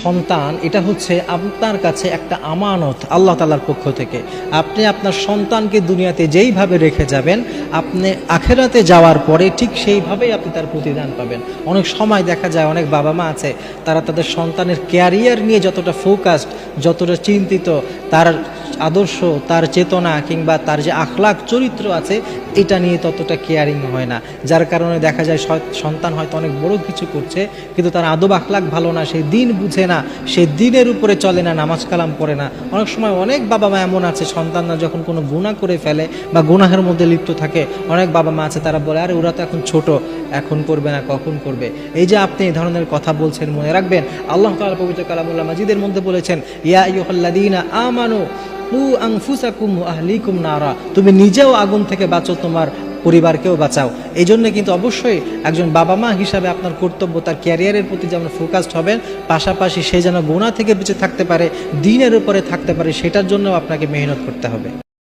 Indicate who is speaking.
Speaker 1: সন্তান এটা হচ্ছে আপনার কাছে একটা আমানত আল্লাহ তাআলার পক্ষ থেকে। আপনি আপনার সন্তানকে দুনিয়াতে যেইভাবে রেখে যাবেন, আপনি আখেরাতে যাওয়ার পরে ঠিক সেইভাবেই আপনি তার প্রতিদান পাবেন। অনেক সময় দেখা যায় অনেক বাবা মা আছে, তারা তাদের সন্তানের ক্যারিয়ার নিয়ে যতটা ফোকাসড, যতটা চিন্তিত, তার আদর্শ, তার চেতনা কিংবা তার যে আখলাক চরিত্র আছে এটা নিয়ে ততটা কেয়ারিং হয় না, যার কারণে দেখা যায় সন্তান হয়তো অনেক বড় কিছু করছে কিন্তু তার আদব আখলাক ভালো না, সে দিন বুঝে না, সে দিনের উপরে চলে না, নামাজ কালাম পড়ে না। অনেক সময় অনেক বাবা মা এমন আছে, সন্তানরা যখন কোনো গুনাহ করে ফেলে বা গুনাহের মধ্যে লিপ্ত থাকে, অনেক বাবা মা আছে তারা বলে আরে ওরা তো এখন ছোট, এখন করবে না, কখন করবে। এই যে আপনি এই ধরনের কথা বলছেন, মনে রাখবেন আল্লাহ তাআলা পবিত্র কালামুল্লাহ মাজিদের মধ্যে বলেছেন, ইয়া আইয়ুহাল্লাযীনা আমানু কু আনফুসাকুম ওয়া আহলিকুম নারা, তুমি নিজেও আগুন থেকে বাঁচো, তোমার পরিবারকেও বাঁচাও। এই জন্য কিন্তু অবশ্যই একজন বাবা মা হিসাবে আপনার কর্তব্য তার ক্যারিয়ারের প্রতি যেমন ফোকাসড হবেন, পাশাপাশি সে যেন গুনাহ থেকে বেঁচে থাকতে পারে, দ্বীনের উপরে থাকতে পারে, সেটার জন্য আপনাকে মেহনত করতে হবে।